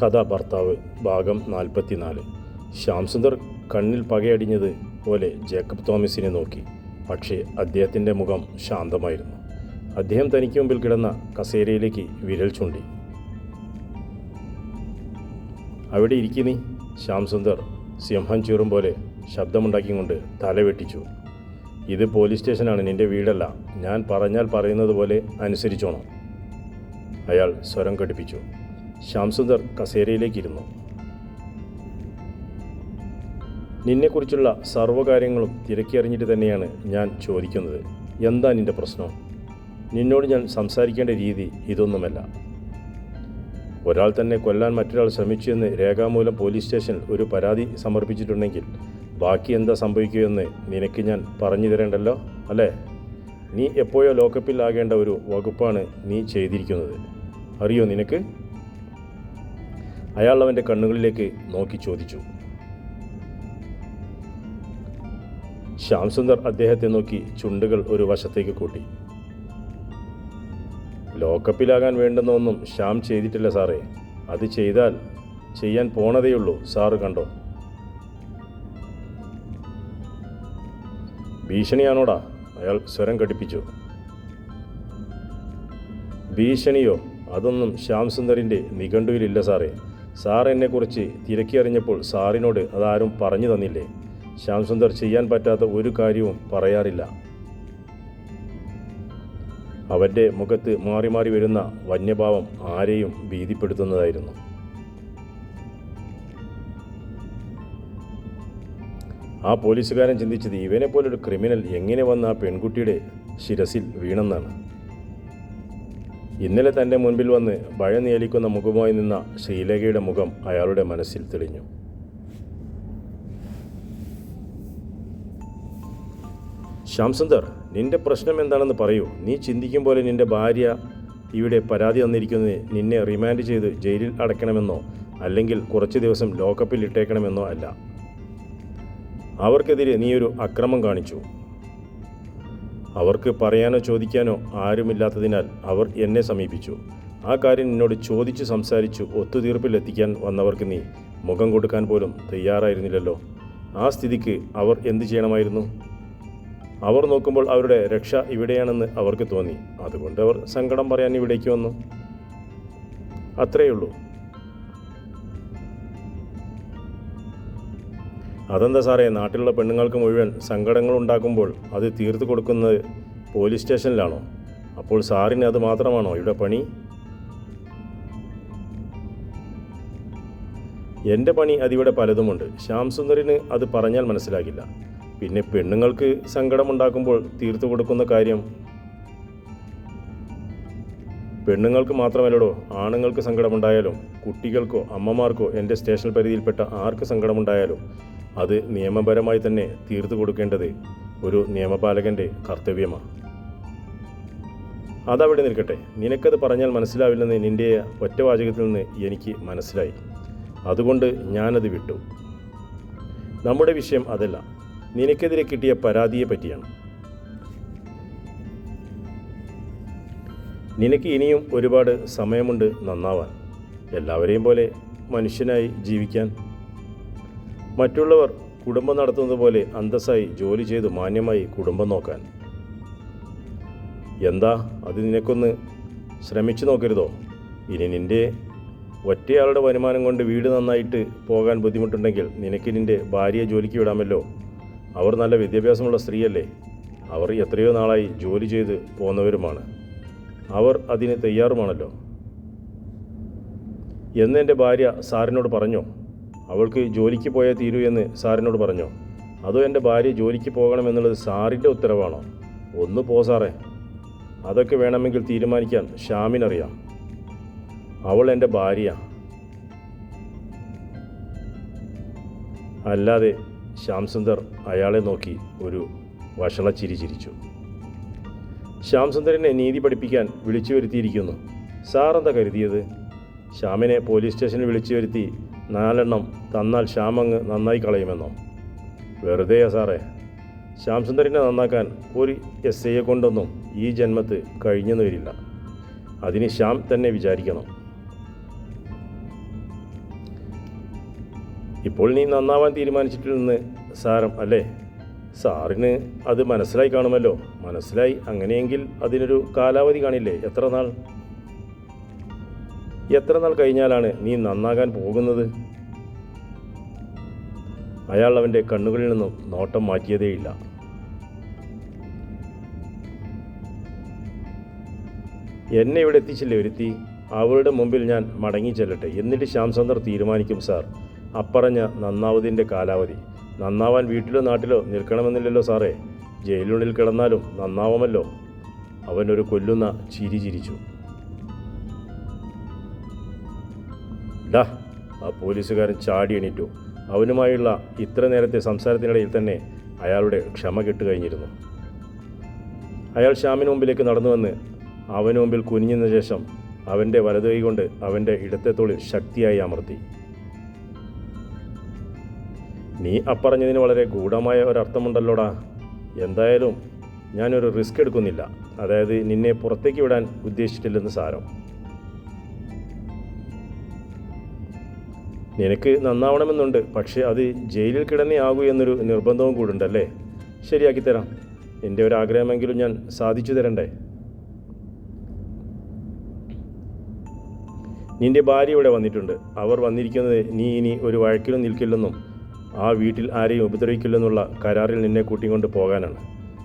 കഥ ഭർത്താവ് ഭാഗം 44. ശ്യാംസുന്ദർ കണ്ണിൽ പകയടിഞ്ഞത് പോലെ ജേക്കബ് തോമസിനെ നോക്കി. പക്ഷേ അദ്ദേഹത്തിൻ്റെ മുഖം ശാന്തമായിരുന്നു. അദ്ദേഹം തനിക്ക് മുമ്പിൽ കിടന്ന കസേരയിലേക്ക് വിരൽ ചൂണ്ടി. അവിടെ ഇരിക്കുന്നീ. ശ്യാംസുന്ദർ സിംഹം ചീറും പോലെ ശബ്ദമുണ്ടാക്കിക്കൊണ്ട് തലവെട്ടിച്ചു. ഇത് പോലീസ് സ്റ്റേഷനാണ്, നിൻ്റെ വീടല്ല. ഞാൻ പറഞ്ഞാൽ പറയുന്നത് പോലെ അനുസരിച്ചോണം. അയാൾ സ്വരം കടുപ്പിച്ചു. ശ്യാംസുന്ദർ കസേരയിലേക്കിരുന്നു. നിന്നെക്കുറിച്ചുള്ള സർവ്വകാര്യങ്ങളും തിരക്കിയറിഞ്ഞിട്ട് തന്നെയാണ് ഞാൻ ചോദിക്കുന്നത്. എന്താ നിൻ്റെ പ്രശ്നം? നിന്നോട് ഞാൻ സംസാരിക്കേണ്ട രീതി ഇതൊന്നുമല്ല. ഒരാൾ തന്നെ കൊല്ലാൻ മറ്റൊരാൾ ശ്രമിച്ചു എന്ന് രേഖാമൂലം പോലീസ് സ്റ്റേഷനിൽ ഒരു പരാതി സമർപ്പിച്ചിട്ടുണ്ടെങ്കിൽ ബാക്കി എന്താ സംഭവിക്കുകയെന്ന് നിനക്ക് ഞാൻ പറഞ്ഞു തരേണ്ടല്ലോ, അല്ലേ? നീ എപ്പോഴോ ലോക്കപ്പിൽ ആകേണ്ട ഒരു വകുപ്പാണ് നീ ചെയ്തിരിക്കുന്നത്. അറിയോ നിനക്ക്? അയാൾ അവൻ്റെ കണ്ണുകളിലേക്ക് നോക്കി ചോദിച്ചു. ശ്യാംസുന്ദർ അദ്ദേഹത്തെ നോക്കി ചുണ്ടുകൾ ഒരു വശത്തേക്ക് കൂട്ടി. ലോക്കപ്പിലാകാൻ വേണ്ടുന്ന ഒന്നും ശ്യാം ചെയ്തിട്ടില്ല സാറേ. അത് ചെയ്താൽ ചെയ്യാൻ പോണതേയുള്ളൂ. സാറ് കണ്ടോ? ഭീഷണിയാണോടാ? അയാൾ സ്വരം കടുപ്പിച്ചു. ഭീഷണിയോ? അതൊന്നും ശ്യാംസുന്ദറിൻ്റെ നിഘണ്ടുവിലില്ല സാറേ. സാർ എന്നെക്കുറിച്ച് തിരക്കിയറിഞ്ഞപ്പോൾ സാറിനോട് അതാരും പറഞ്ഞു തന്നില്ലേ? ശ്യാംസുന്ദർ ചെയ്യാൻ പറ്റാത്ത ഒരു കാര്യവും പറയാറില്ല. അവൻ്റെ മുഖത്ത് മാറി മാറി വരുന്ന വന്യഭാവം ആരെയും ഭീതിപ്പെടുത്തുന്നതായിരുന്നു. ആ പോലീസുകാരൻ ചിന്തിച്ചത് ഇവനെ പോലൊരു ക്രിമിനൽ എങ്ങനെ വന്ന് ആ പെൺകുട്ടിയുടെ ശിരസിൽ വീണെന്നാണ്. ഇന്നലെ തൻ്റെ മുൻപിൽ വന്ന് ഭയനേലിക്കുന്ന മുഖമായി നിന്ന ശ്രീലേഖയുടെ മുഖം അയാളുടെ മനസ്സിൽ തെളിഞ്ഞു. ശ്യാംസുന്ദർ, നിന്റെ പ്രശ്നം എന്താണെന്ന് പറയൂ. നീ ചിന്തിക്കും പോലെ നിന്റെ ഭാര്യ ഇവിടെ പരാതി തന്നിരിക്കുന്നത് നിന്നെ റിമാൻഡ് ചെയ്ത് ജയിലിൽ അടയ്ക്കണമെന്നോ അല്ലെങ്കിൽ കുറച്ച് ദിവസം ലോക്കപ്പിൽ ഇട്ടേക്കണമെന്നോ അല്ല. അവർക്കെതിരെ നീ ഒരു അക്രമം കാണിച്ചു. അവർക്ക് പറയാനോ ചോദിക്കാനോ ആരുമില്ലാത്തതിനാൽ അവർ എന്നെ സമീപിച്ചു. ആ കാര്യം നിന്നോട് ചോദിച്ചു സംസാരിച്ചു ഒത്തുതീർപ്പിലെത്തിക്കാൻ വന്നവർക്ക് നീ മുഖം കൊടുക്കാൻ പോലും തയ്യാറായിരുന്നില്ലല്ലോ. ആ സ്ഥിതിക്ക് അവർ എന്തു ചെയ്യണമായിരുന്നു? അവർ നോക്കുമ്പോൾ അവരുടെ രക്ഷ ഇവിടെയാണെന്ന് അവർക്ക് തോന്നി. അതുകൊണ്ട് അവർ സങ്കടം പറയാൻ ഇവിടേക്ക് വന്നു. അത്രയേ ഉള്ളൂ. അതെന്താ സാറേ, നാട്ടിലുള്ള പെണ്ണുങ്ങൾക്ക് മുഴുവൻ സങ്കടങ്ങൾ ഉണ്ടാക്കുമ്പോൾ അത് തീർത്തു കൊടുക്കുന്നത് പോലീസ് സ്റ്റേഷനിലാണോ? അപ്പോൾ സാറിന് അത് മാത്രമാണോ ഇവിടെ പണി? എൻ്റെ പണി അതിവിടെ പലതുമുണ്ട്. ശ്യാംസുന്ദറിന് അത് പറഞ്ഞാൽ മനസ്സിലാകില്ല. പിന്നെ പെണ്ണുങ്ങൾക്ക് സങ്കടമുണ്ടാക്കുമ്പോൾ തീർത്തു കൊടുക്കുന്ന കാര്യം പെണ്ണുങ്ങൾക്ക് മാത്രമല്ലടോ, ആണുങ്ങൾക്ക് സങ്കടമുണ്ടായാലും കുട്ടികൾക്കോ അമ്മമാർക്കോ എൻ്റെ സ്റ്റേഷൻ പരിധിയിൽപ്പെട്ട ആർക്ക് സങ്കടമുണ്ടായാലും അത് നിയമപരമായി തന്നെ തീർത്തു കൊടുക്കേണ്ടത് ഒരു നിയമപാലകൻ്റെ കർത്തവ്യമാണ്. അതവിടെ നിൽക്കട്ടെ. നിനക്കത് പറഞ്ഞാൽ മനസ്സിലാവില്ലെന്ന് നിൻ്റെ ഒറ്റവാചകത്തിൽ നിന്ന് എനിക്ക് മനസ്സിലായി. അതുകൊണ്ട് ഞാനത് വിട്ടു. നമ്മുടെ വിഷയം അതല്ല. നിനക്കെതിരെ കിട്ടിയ പരാതിയെ പറ്റിയാണ്. നിനക്ക് ഇനിയും ഒരുപാട് സമയമുണ്ട് നന്നാവാൻ. എല്ലാവരെയും പോലെ മനുഷ്യനായി ജീവിക്കാൻ. മറ്റുള്ളവർ കുടുംബം നടത്തുന്നത് പോലെ അന്തസ്സായി ജോലി ചെയ്ത് മാന്യമായി കുടുംബം നോക്കാൻ. എന്താ അത് നിനക്കൊന്ന് ശ്രമിച്ചു നോക്കരുതോ? ഇനി നിൻ്റെ ഒറ്റയാളുടെ വരുമാനം കൊണ്ട് വീട് നന്നായിട്ട് പോകാൻ ബുദ്ധിമുട്ടുണ്ടെങ്കിൽ നിനക്ക് നിൻ്റെ ഭാര്യയെ ജോലിക്ക് വിടാമല്ലോ. അവർ നല്ല വിദ്യാഭ്യാസമുള്ള സ്ത്രീയല്ലേ. അവർ എത്രയോ നാളായി ജോലി ചെയ്ത് പോന്നവരുമാണ്. അവർ അതിന് തയ്യാറുമാണല്ലോ. എന്ന് എൻ്റെ ഭാര്യ സാറിനോട് പറഞ്ഞോ? അവൾക്ക് ജോലിക്ക് പോയാൽ തീരൂ എന്ന് സാറിനോട് പറഞ്ഞോ? അതോ എൻ്റെ ഭാര്യ ജോലിക്ക് പോകണമെന്നുള്ളത് സാറിൻ്റെ ഉത്തരവാണോ? ഒന്ന് പോ സാറേ. അതൊക്കെ വേണമെങ്കിൽ തീരുമാനിക്കാൻ ശ്യാമിനറിയാം. അവൾ എൻ്റെ ഭാര്യ. അല്ലാതെ. ശ്യാംസുന്ദർ അയാളെ നോക്കി ഒരു വഷളച്ചിരി ചിരിച്ചു. ശ്യാംസുന്ദറിനെ നീതി പഠിപ്പിക്കാൻ വിളിച്ചു വരുത്തിയിരിക്കുന്നു. സാറെന്താ കരുതിയത്? ശ്യാമിനെ പോലീസ് സ്റ്റേഷനിൽ വിളിച്ചു വരുത്തി 4 എണ്ണം തന്നാൽ ശ്യാമങ്ങ് നന്നായി കളയുമെന്നോ? വെറുതെയാ സാറേ. ശ്യാംസുന്ദറിനെ നന്നാക്കാൻ ഒരു SIയെ കൊണ്ടൊന്നും ഈ ജന്മത്ത് കഴിഞ്ഞെന്ന് വരില്ല. അതിന് ശ്യാം തന്നെ വിചാരിക്കണം. ഇപ്പോൾ നീ നന്നാവാൻ തീരുമാനിച്ചിട്ടില്ലെന്ന് സാരം അല്ലേ? സാറിന് അത് മനസ്സിലായി കാണുമല്ലോ. മനസ്സിലായി. അങ്ങനെയെങ്കിൽ അതിനൊരു കാലാവധി കാണില്ലേ? എത്ര നാൾ കഴിഞ്ഞാലാണ് നീ നന്നാകാൻ പോകുന്നത്? അയാൾ അവൻ്റെ കണ്ണുകളിൽ നിന്നും നോട്ടം മാറ്റിയതേയില്ല. എന്നെ ഇവിടെ എത്തിച്ചില്ലേ ഒരുത്തി, അവളുടെ മുമ്പിൽ ഞാൻ മടങ്ങി ചെല്ലട്ടെ, എന്നിട്ട് ശ്യാംസുന്ദർ തീരുമാനിക്കും സാർ അപ്പറഞ്ഞ നന്നാവതിൻ്റെ കാലാവധി. നന്നാവാൻ വീട്ടിലോ നാട്ടിലോ നിൽക്കണമെന്നില്ലല്ലോ സാറേ. ജയിലിനുള്ളിൽ കിടന്നാലും നന്നാവുമല്ലോ. അവനൊരു കൊല്ലുന്ന ചിരി ചിരിച്ചു. ഡാ, ആ പോലീസുകാരൻ ചാടി എണീറ്റു. അവനുമായുള്ള ഇത്ര നേരത്തെ സംസാരത്തിനിടയിൽ തന്നെ അയാളുടെ ക്ഷമ കെട്ടുകഴിഞ്ഞിരുന്നു. അയാൾ ശ്യാമിന് മുമ്പിലേക്ക് നടന്നു വന്ന് അവന് മുമ്പിൽ കുനിഞ്ഞെന്ന ശേഷം അവൻ്റെ വലതു കൈ കൊണ്ട് അവൻ്റെ ഇടത്തെ തോളിൽ ശക്തിയായി അമർത്തി. നീ അപ്പറഞ്ഞതിന് വളരെ ഗൂഢമായ ഒരർത്ഥമുണ്ടല്ലോടാ. എന്തായാലും ഞാനൊരു റിസ്ക് എടുക്കുന്നില്ല. അതായത് നിന്നെ പുറത്തേക്ക് വിടാൻ ഉദ്ദേശിച്ചിട്ടില്ലെന്ന് സാരം. നിനക്ക് നന്നാവണമെന്നുണ്ട്, പക്ഷേ അത് ജയിലിൽ കിടന്നേ ആകൂ എന്നൊരു നിർബന്ധവും കൂടുണ്ടല്ലേ? ശരിയാക്കി തരാം. എൻ്റെ ഒരാഗ്രഹമെങ്കിലും ഞാൻ സാധിച്ചു തരണ്ടേ? നിൻ്റെ ഭാര്യ ഇവിടെ വന്നിട്ടുണ്ട്. അവർ വന്നിരിക്കുന്നത് നീ ഇനി ഒരു വഴക്കിലും നിൽക്കില്ലെന്നും ആ വീട്ടിൽ ആരെയും ഉപദ്രവിക്കില്ലെന്നുള്ള കരാറിൽ നിന്നെ കൂട്ടിക്കൊണ്ട് പോകാനാണ്.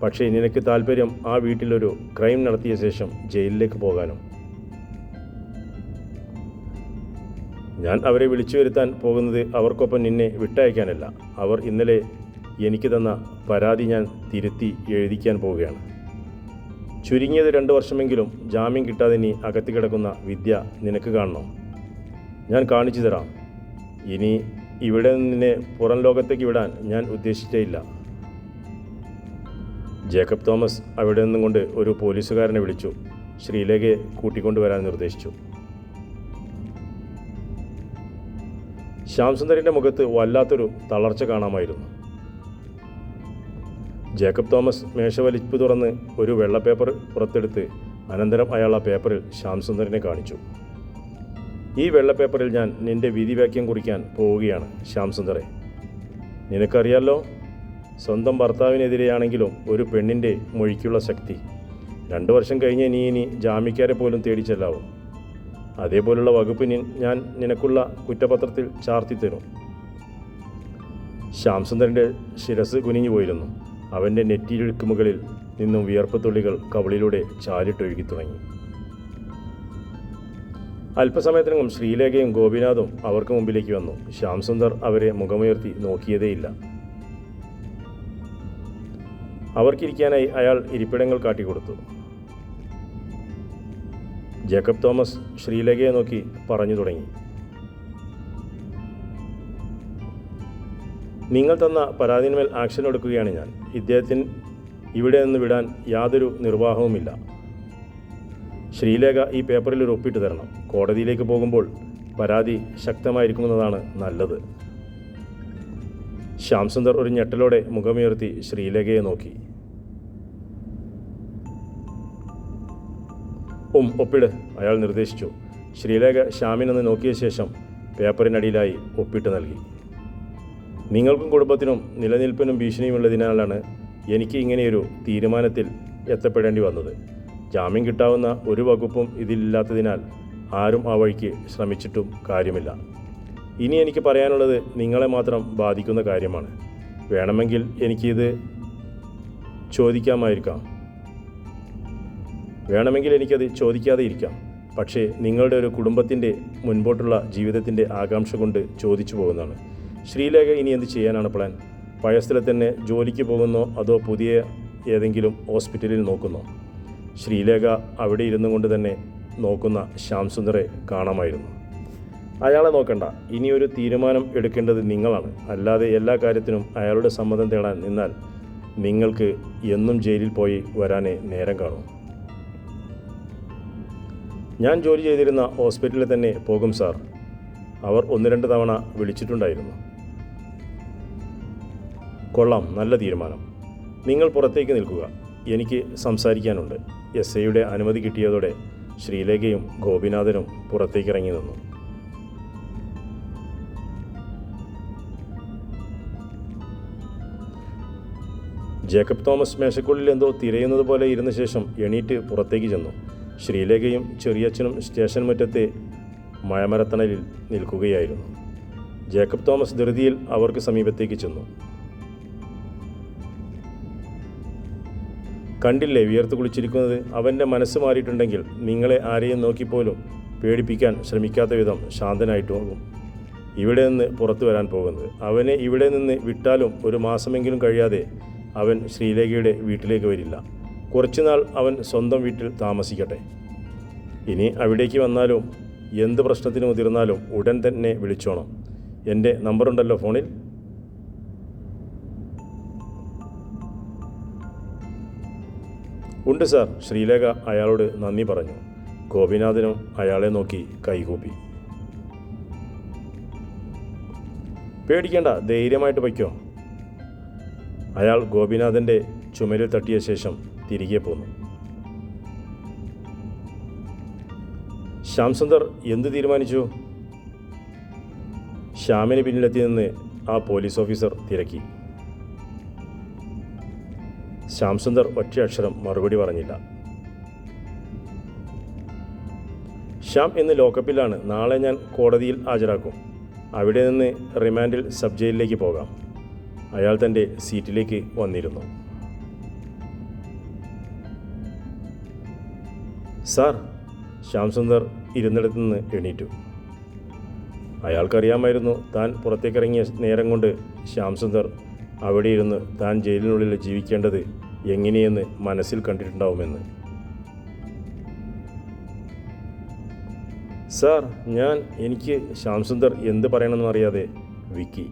പക്ഷേ നിനക്ക് താല്പര്യം ആ വീട്ടിലൊരു ക്രൈം നടത്തിയ ശേഷം ജയിലിലേക്ക് പോകാനും. ഞാൻ അവരെ വിളിച്ചു വരുത്താൻ പോകുന്നത് അവർക്കൊപ്പം നിന്നെ വിട്ടയക്കാനല്ല. അവർ ഇന്നലെ എനിക്ക് തന്ന പരാതി ഞാൻ തിരുത്തി എഴുതിക്കാൻ പോവുകയാണ്. ചുരുങ്ങിയത് 2 വർഷമെങ്കിലും ജാമ്യം കിട്ടാതെ നീ അകത്ത് കിടക്കുന്ന വിദ്യ നിനക്ക് കാണണം. ഞാൻ കാണിച്ചു തരാം. ഇനി ഇവിടെ നിന്നെ പുറം ലോകത്തേക്ക് വിടാൻ ഞാൻ ഉദ്ദേശിച്ചേയില്ല. ജേക്കബ് തോമസ് അവിടെ നിന്നും കൊണ്ട് ഒരു പോലീസുകാരനെ വിളിച്ചു ശ്രീലേഖയെ കൂട്ടിക്കൊണ്ടുവരാൻ നിർദ്ദേശിച്ചു. ശ്യാംസുന്ദറിൻ്റെ മുഖത്ത് വല്ലാത്തൊരു തളർച്ച കാണാമായിരുന്നു. ജേക്കബ് തോമസ് മേശവലിപ്പ് തുറന്ന് ഒരു വെള്ള പേപ്പർ പുറത്തെടുത്ത് അനന്തരം അയാൾ ആ പേപ്പറിൽ ശ്യാംസുന്ദറിനെ കാണിച്ചു. ഈ വെള്ള പേപ്പറിൽ ഞാൻ നിന്റെ വിധിവാക്യം കുറിക്കാൻ പോവുകയാണ് ശ്യാംസുന്ദറെ. നിനക്കറിയാലോ, സ്വന്തം ഭർത്താവിനെതിരെയാണെങ്കിലും ഒരു പെണ്ണിൻ്റെ മൊഴിക്കുള്ള ശക്തി. 2 വർഷം കഴിഞ്ഞ് നീ ഇനി ജാമ്യക്കാരെ പോലും തേടിച്ചെല്ലാവും. അതേപോലുള്ള വകുപ്പ് ഞാൻ നിനക്കുള്ള കുറ്റപത്രത്തിൽ ചാർത്തിത്തരും. ശ്യാംസുന്ദറിൻ്റെ ശിരസ് കുനിഞ്ഞു പോയിരുന്നു. അവൻ്റെ നെറ്റിയിഴുക്ക് മുകളിൽ നിന്നും വിയർപ്പ് തുള്ളികൾ കവിളിലൂടെ ചാലിട്ടൊഴുകി തുടങ്ങി. അല്പസമയത്തിനകം ശ്രീലേഖയും ഗോപിനാഥും അവർക്ക് മുമ്പിലേക്ക് വന്നു. ശ്യാംസുന്ദർ അവരെ മുഖമുയർത്തി നോക്കിയതേയില്ല. അവർക്കിരിക്കാനായി അയാൾ ഇരിപ്പിടങ്ങൾ കാട്ടിക്കൊടുത്തു. ജേക്കബ് തോമസ് ശ്രീലേഖയെ നോക്കി പറഞ്ഞു തുടങ്ങി. നിങ്ങൾ തന്ന പരാതിന്മേൽ ആക്ഷൻ എടുക്കുകയാണ് ഞാൻ. ഇദ്ദേഹത്തിന് ഇവിടെ നിന്ന് വിടാൻ യാതൊരു നിർവാഹവുമില്ല. ശ്രീലേഖ ഈ പേപ്പറിൽ ഒരു ഒപ്പിട്ട് തരണം. കോടതിയിലേക്ക് പോകുമ്പോൾ പരാതി ശക്തമായിരിക്കുന്നതാണ് നല്ലത്. ശ്യാംസുന്ദർ ഒരു ഞെട്ടലോടെ മുഖമുയർത്തി ശ്രീലേഖയെ നോക്കി. ഒപ്പിട്, അയാൾ നിർദ്ദേശിച്ചു. ശ്രീലേഖ ശ്യാമിനൊന്ന് നോക്കിയ ശേഷം പേപ്പറിനടിയിലായി ഒപ്പിട്ട് നൽകി. നിങ്ങൾക്കും കുടുംബത്തിനും നിലനിൽപ്പിനും ഭീഷണിയുമുള്ളതിനാലാണ് എനിക്ക് ഇങ്ങനെയൊരു തീരുമാനത്തിൽ എത്തപ്പെടേണ്ടി വന്നത്. ജാമ്യം കിട്ടാവുന്ന ഒരു വകുപ്പും ഇതിലില്ലാത്തതിനാൽ ആരും ആ വഴിക്ക് ശ്രമിച്ചിട്ടും കാര്യമില്ല. ഇനി എനിക്ക് പറയാനുള്ളത് നിങ്ങളെ മാത്രം ബാധിക്കുന്ന കാര്യമാണ്. വേണമെങ്കിൽ എനിക്കിത് എനിക്കത് ചോദിക്കാതെ ഇരിക്കാം. പക്ഷേ നിങ്ങളുടെ ഒരു കുടുംബത്തിൻ്റെ മുൻപോട്ടുള്ള ജീവിതത്തിൻ്റെ ആകാംക്ഷ കൊണ്ട് ചോദിച്ചു പോകുന്നതാണ്. ശ്രീലേഖ ഇനി എന്ത് ചെയ്യാനാണ് പ്ലാൻ? പഴയ സ്ഥലത്ത് തന്നെ ജോലിക്ക് പോകുന്നോ അതോ പുതിയ ഏതെങ്കിലും ഹോസ്പിറ്റലിൽ നോക്കുന്നോ? ശ്രീലേഖ അവിടെ ഇരുന്നു കൊണ്ട് തന്നെ നോക്കുന്ന ശ്യാംസുന്ദറെ കാണാമായിരുന്നു. അയാളെ നോക്കണ്ട. ഇനിയൊരു തീരുമാനം എടുക്കേണ്ടത് നിങ്ങളാണ്. അല്ലാതെ എല്ലാ കാര്യത്തിനും അയാളുടെ സമ്മതം തേടാൻ നിന്നാൽ നിങ്ങൾക്ക് എന്നും ജയിലിൽ പോയി വരാനേ നേരം കാണും. ഞാൻ ജോലി ചെയ്തിരുന്ന ഹോസ്പിറ്റലിൽ തന്നെ പോകും സാർ. അവർ 1-2 തവണ വിളിച്ചിട്ടുണ്ടായിരുന്നു. കൊള്ളാം, നല്ല തീരുമാനം. നിങ്ങൾ പുറത്തേക്ക് നിൽക്കുക, എനിക്ക് സംസാരിക്കാനുണ്ട്. SIയുടെ അനുമതി കിട്ടിയതോടെ ശ്രീലേഖയും ഗോപിനാഥനും പുറത്തേക്ക് ഇറങ്ങി നിന്നു. ജേക്കബ് തോമസ് മേശക്കുള്ളിൽ എന്തോ തിരയുന്നത് പോലെ ഇരുന്ന ശേഷം എണീറ്റ് പുറത്തേക്ക് ചെന്നു. ശ്രീലേഖയും ചെറിയച്ഛനും സ്റ്റേഷൻ മുറ്റത്തെ മഴമരത്തണലിൽ നിൽക്കുകയായിരുന്നു. ജേക്കബ് തോമസ് ധൃതിയിൽ അവർക്ക് സമീപത്തേക്ക് ചെന്നു. കണ്ടില്ലേ വിയർത്ത് കുളിച്ചിരിക്കുന്നത്? അവൻ്റെ മനസ്സ് മാറിയിട്ടുണ്ടെങ്കിൽ നിങ്ങളെ ആരെയും നോക്കിപ്പോലും പേടിപ്പിക്കാൻ ശ്രമിക്കാത്ത വിധം ശാന്തനായിട്ടും ഇവിടെ നിന്ന് പുറത്തു വരാൻ പോകുന്നത്. അവനെ ഇവിടെ നിന്ന് വിട്ടാലും ഒരു മാസമെങ്കിലും കഴിയാതെ അവൻ ശ്രീലേഖയുടെ വീട്ടിലേക്ക് വരില്ല. കുറച്ചുനാൾ അവൻ സ്വന്തം വീട്ടിൽ താമസിക്കട്ടെ. ഇനി അവിടേക്ക് വന്നാലും എന്ത് പ്രശ്നത്തിന് മുതിർന്നാലും ഉടൻ തന്നെ വിളിച്ചോണം. എൻ്റെ നമ്പറുണ്ടല്ലോ ഫോണിൽ. ഉണ്ട് സാർ. ശ്രീലേഖ അയാളോട് നന്ദി പറഞ്ഞു. ഗോപിനാഥനും അയാളെ നോക്കി കൈകൂപ്പി. പേടിക്കേണ്ട, ധൈര്യമായിട്ട് വയ്ക്കോ. അയാൾ ഗോപിനാഥൻ്റെ ചുമലിൽ തട്ടിയ ശേഷം തിരികെ പോന്നു. ശ്യാംസുന്ദർ എന്ത് തീരുമാനിച്ചു? ശ്യാമിന് പിന്നിലെത്തി നിന്ന് ആ പോലീസ് ഓഫീസർ തിരക്കി. ശ്യാംസുന്ദർ ഒറ്റയക്ഷരം മറുപടി പറഞ്ഞില്ല. ശ്യാം ഇന്ന് ലോക്കപ്പിലാണ്. നാളെ ഞാൻ കോടതിയിൽ ഹാജരാക്കും. അവിടെ നിന്ന് റിമാൻഡിൽ സബ് ജയിലിലേക്ക് പോകാം. അയാൾ തൻ്റെ സീറ്റിലേക്ക് വന്നിരുന്നു. സാർ. ശ്യാംസുന്ദർ ഇരുന്നിടത്തു നിന്ന് എണീറ്റു. അയാൾക്കറിയാമായിരുന്നു താൻ പുറത്തേക്കിറങ്ങിയ നേരം കൊണ്ട് ശ്യാംസുന്ദർ അവിടെ ഇരുന്ന് താൻ ജയിലിനുള്ളിൽ ജീവിക്കേണ്ടത് എങ്ങനെയെന്ന് മനസ്സിൽ കണ്ടിട്ടുണ്ടാവുമെന്ന്. സാർ, എനിക്ക് ശ്യാംസുന്ദർ എന്ത് പറയണമെന്ന് അറിയാതെ വിക്കി.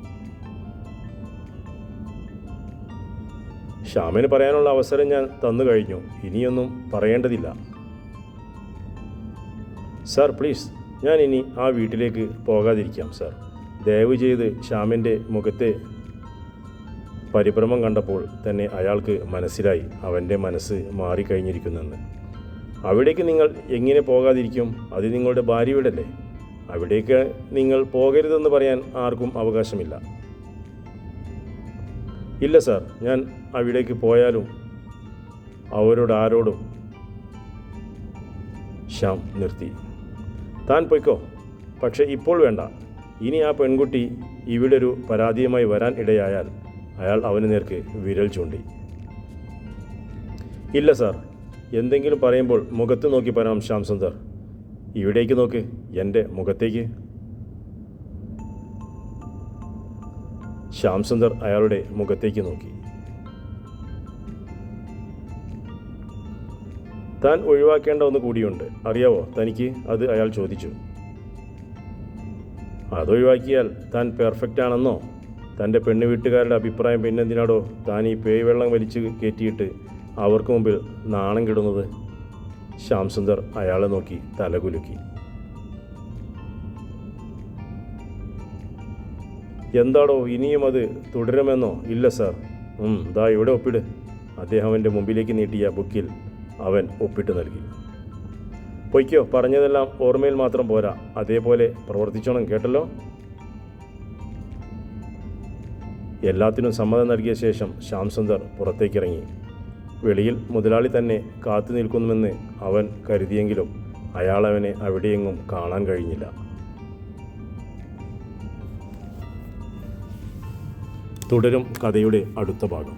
ശ്യാമിന് പറയാനുള്ള അവസരം ഞാൻ തന്നു കഴിഞ്ഞു. ഇനിയൊന്നും പറയേണ്ടതില്ല. സാർ പ്ലീസ്, ഞാൻ ഇനി ആ വീട്ടിലേക്ക് പോകാതിരിക്കാം സാർ. ദയവ് ചെയ്ത്. ശ്യാമിൻ്റെ മുഖത്തെ പരിഭ്രമം കണ്ടപ്പോൾ തന്നെ അയാൾക്ക് മനസ്സിലായി അവൻ്റെ മനസ്സ് മാറിക്കഴിഞ്ഞിരിക്കുന്നെന്ന്. അവിടേക്ക് നിങ്ങൾ എങ്ങനെ പോകാതിരിക്കും? അത് നിങ്ങളുടെ ഭാര്യ വീടല്ലേ. അവിടേക്ക് നിങ്ങൾ പോകരുതെന്ന് പറയാൻ ആർക്കും അവകാശമില്ല. ഇല്ല സാർ, ഞാൻ അവിടേക്ക് പോയാലും അവരോട് ആരോടും. ശ്യാം നിർത്തി. താൻ പൊയ്ക്കോ, പക്ഷേ ഇപ്പോൾ വേണ്ട. ഇനി ആ പെൺകുട്ടി ഇവിടെ ഒരു പരാതിയുമായി വരാൻ ഇടയായാൽ അയാൾ അവന് നേർക്ക് വിരൽ ചൂണ്ടി. ഇല്ല സാർ, എന്തെങ്കിലും പറയുമ്പോൾ മുഖത്ത് നോക്കി പറയാം ശ്യാംസുന്ദർ. ഇവിടേക്ക് നോക്ക്, എൻ്റെ മുഖത്തേക്ക്. ശ്യാംസുന്ദർ അയാളുടെ മുഖത്തേക്ക് നോക്കി. താൻ ഒഴിവാക്കേണ്ട ഒന്ന് കൂടിയുണ്ട്, അറിയാവോ തനിക്ക്? അത് അയാൾ ചോദിച്ചു. അതൊഴിവാക്കിയാൽ താൻ പെർഫെക്റ്റ് ആണെന്നോ? തൻ്റെ പെണ്ണ് വീട്ടുകാരുടെ അഭിപ്രായം പിന്നെന്തിനാടോ താൻ ഈ പേയ് വെള്ളം വലിച്ച് കയറ്റിയിട്ട് അവർക്ക് മുമ്പിൽ നാണം കിടുന്നത്? ശ്യാംസുന്ദർ അയാളെ നോക്കി തലകുലുക്കി. എന്താടോ ഇനിയും അത് തുടരുമെന്നോ? ഇല്ല സാർ. ദാ ഇവിടെ ഒപ്പിട്. അദ്ദേഹം അവൻ്റെ മുമ്പിലേക്ക് നീട്ടിയ ബുക്കിൽ അവൻ ഒപ്പിട്ട് നൽകി. പൊയ്ക്കോ, പറഞ്ഞതെല്ലാം ഓർമ്മയിൽ മാത്രം പോരാ, അതേപോലെ പ്രവർത്തിച്ചോണം, കേട്ടല്ലോ. എല്ലാത്തിനും സമ്മതം നൽകിയ ശേഷം ശ്യാംസുന്ദർ പുറത്തേക്കിറങ്ങി. വെളിയിൽ മുതലാളി തന്നെ കാത്തു നിൽക്കുന്നുവെന്ന് അവൻ കരുതിയെങ്കിലും അയാളവനെ അവിടെയെങ്ങും കാണാൻ കഴിഞ്ഞില്ല. തുടരും കഥയുടെ അടുത്ത ഭാഗം.